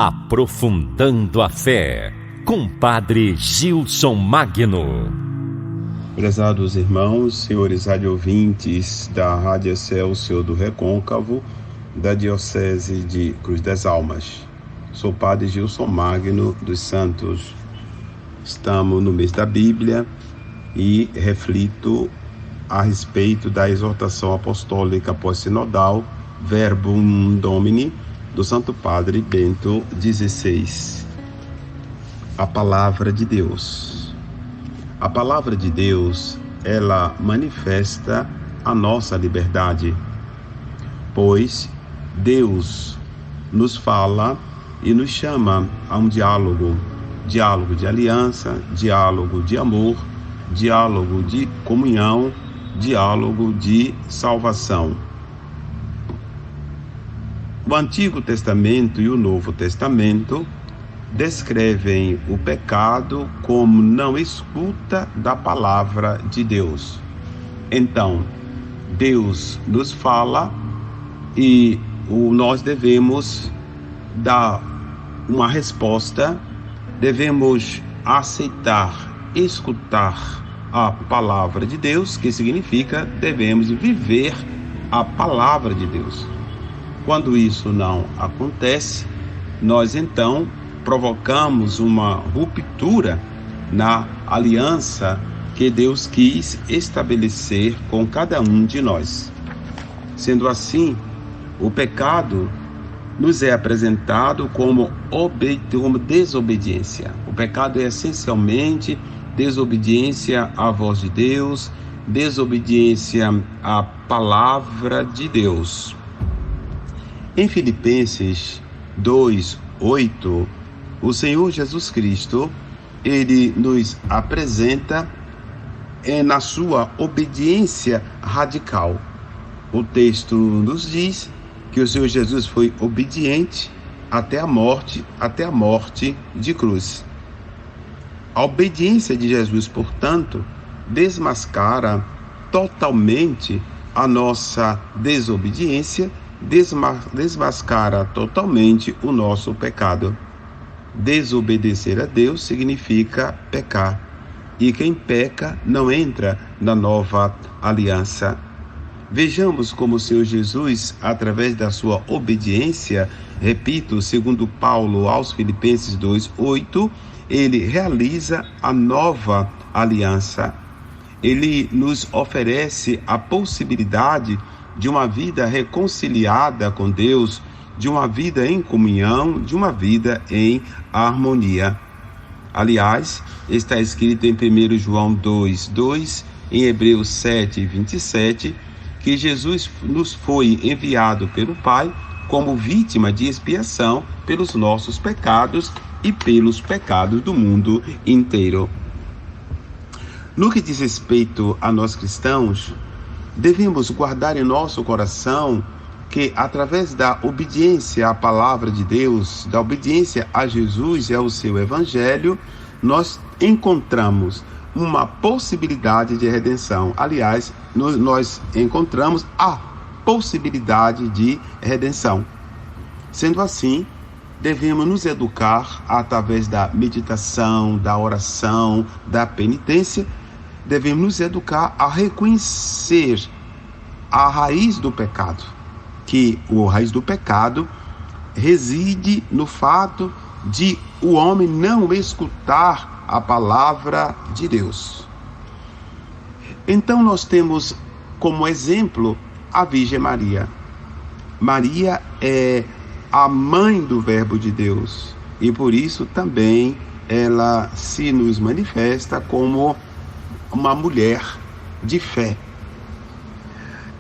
Aprofundando a Fé, com Padre Gilson Magno. Prezados irmãos, senhores radiovintes da Rádio Excelsior do Recôncavo, da Diocese de Cruz das Almas. Sou Padre Gilson Magno dos Santos. Estamos no mês da Bíblia e reflito a respeito da exortação apostólica pós-sinodal Verbum Domini, do Santo Padre Bento XVI. A Palavra de Deus. A Palavra de Deus, ela manifesta a nossa liberdade, pois Deus nos fala e nos chama a um diálogo de aliança, diálogo de amor, diálogo de comunhão, diálogo de salvação. O Antigo Testamento e o Novo Testamento descrevem o pecado como não escuta da palavra de Deus. Então, Deus nos fala e nós devemos dar uma resposta, devemos aceitar, escutar a palavra de Deus, que significa devemos viver a palavra de Deus. Quando isso não acontece, nós então provocamos uma ruptura na aliança que Deus quis estabelecer com cada um de nós. Sendo assim, o pecado nos é apresentado como desobediência. O pecado é essencialmente desobediência à voz de Deus, desobediência à palavra de Deus. Em Filipenses 2:8, o Senhor Jesus Cristo, ele nos apresenta na sua obediência radical. O texto nos diz que o Senhor Jesus foi obediente até a morte de cruz. A obediência de Jesus, portanto, desmascara totalmente a nossa desobediência, desmascara totalmente o nosso pecado. Desobedecer a Deus significa pecar, e quem peca não entra na nova aliança. Vejamos como o Senhor Jesus, através da sua obediência, repito, segundo Paulo aos Filipenses 2:8, ele realiza a nova aliança. Ele nos oferece a possibilidade de uma vida reconciliada com Deus, de uma vida em comunhão, de uma vida em harmonia. Aliás, está escrito em 1 João 2:2, em Hebreus 7:27, que Jesus nos foi enviado pelo Pai como vítima de expiação pelos nossos pecados e pelos pecados do mundo inteiro. No que diz respeito a nós cristãos, devemos guardar em nosso coração que, através da obediência à palavra de Deus, da obediência a Jesus e ao seu evangelho, nós encontramos uma possibilidade de redenção. Aliás, nós encontramos a possibilidade de redenção. Sendo assim, devemos nos educar através da meditação, da oração, da penitência. Devemos nos educar a reconhecer a raiz do pecado, que a raiz do pecado reside no fato de o homem não escutar a palavra de Deus. Então nós temos como exemplo a Virgem Maria. Maria é a mãe do Verbo de Deus e por isso também ela se nos manifesta como uma mulher de fé.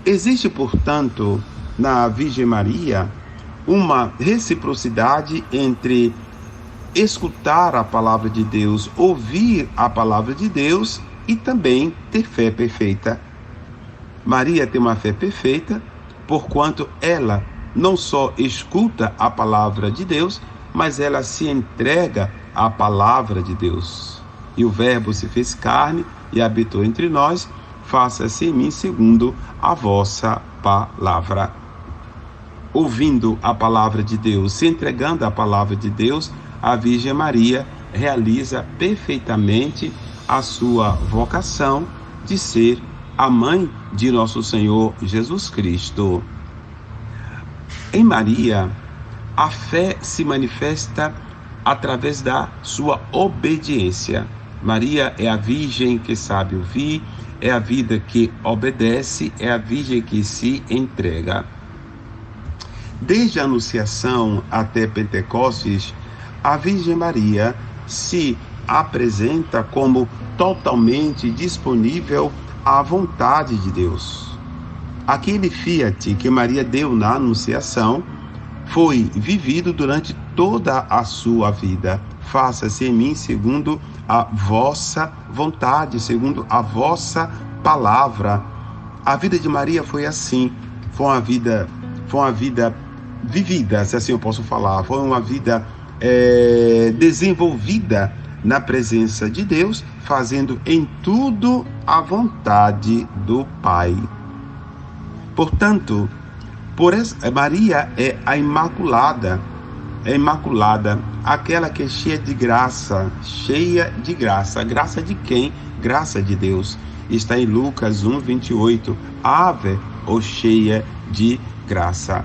Existe, portanto, na Virgem Maria uma reciprocidade entre escutar a palavra de Deus, ouvir a palavra de Deus e também ter fé perfeita. Maria tem uma fé perfeita, porquanto ela não só escuta a palavra de Deus, mas ela se entrega à palavra de Deus. E o Verbo se fez carne e habitou entre nós, faça-se em mim segundo a vossa palavra. ouvindo a palavra de Deus, se entregando à palavra de Deus, a Virgem Maria realiza perfeitamente a sua vocação de ser a mãe de nosso Senhor Jesus Cristo. Em Maria, a fé se manifesta através da sua obediência. Maria é a Virgem que sabe ouvir, é a vida que obedece, é a Virgem que se entrega. Desde a Anunciação até Pentecostes, a Virgem Maria se apresenta como totalmente disponível à vontade de Deus. Aquele fiat que Maria deu na Anunciação foi vivido durante toda a sua vida. Faça-se em mim segundo a vossa vontade, segundo a vossa palavra. A vida de Maria foi assim, foi uma vida vivida, se assim eu posso falar, foi uma vida desenvolvida na presença de Deus, fazendo em tudo a vontade do Pai. Portanto, Maria é a Imaculada, aquela que é cheia de graça. Graça de quem? Graça de Deus. Está em Lucas 1:28, Ave, ou cheia de graça.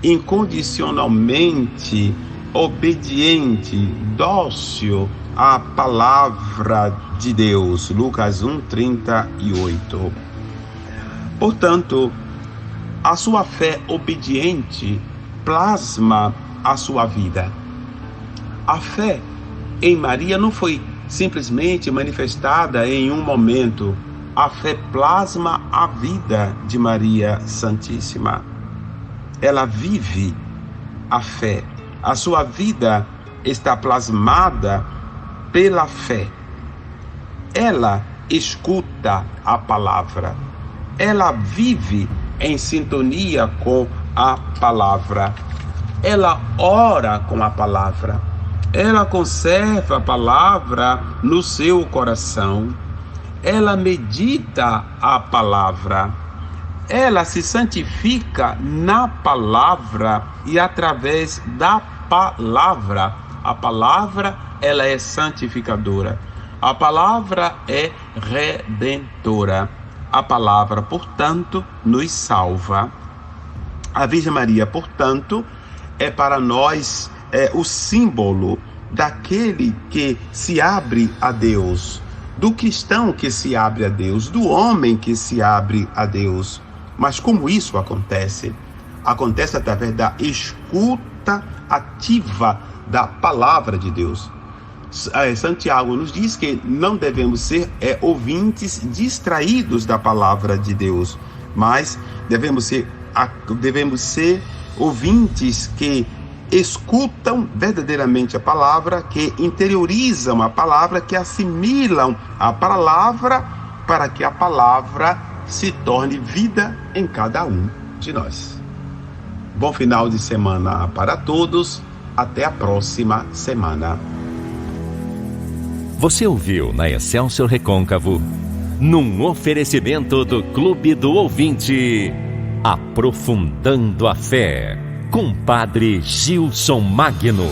Incondicionalmente obediente, dócil à palavra de Deus. Lucas 1:38. Portanto, a sua fé obediente plasma a sua vida. A fé em Maria não foi simplesmente manifestada em um momento. A fé plasma a vida de Maria Santíssima. Ela vive a fé. A sua vida está plasmada pela fé. Ela escuta a palavra. Ela vive em sintonia com a palavra. Ela ora com a palavra. Ela conserva a palavra no seu coração. Ela medita a palavra. Ela se santifica na palavra e através da palavra. A palavra, ela é santificadora. A palavra é redentora. A palavra, portanto, nos salva. A Virgem Maria, portanto, é para nós o símbolo daquele que se abre a Deus, do cristão que se abre a Deus, do homem que se abre a Deus. Mas como isso acontece? Acontece através da escuta ativa da palavra de Deus. Santiago nos diz que não devemos ser ouvintes distraídos da palavra de Deus, mas devemos ser ouvintes que escutam verdadeiramente a palavra, que interiorizam a palavra, que assimilam a palavra, para que a palavra se torne vida em cada um de nós. Bom final de semana para todos. Até a próxima semana. Você ouviu na Excelsior Recôncavo, num oferecimento do Clube do Ouvinte, Aprofundando a Fé, com Padre Gilson Magno.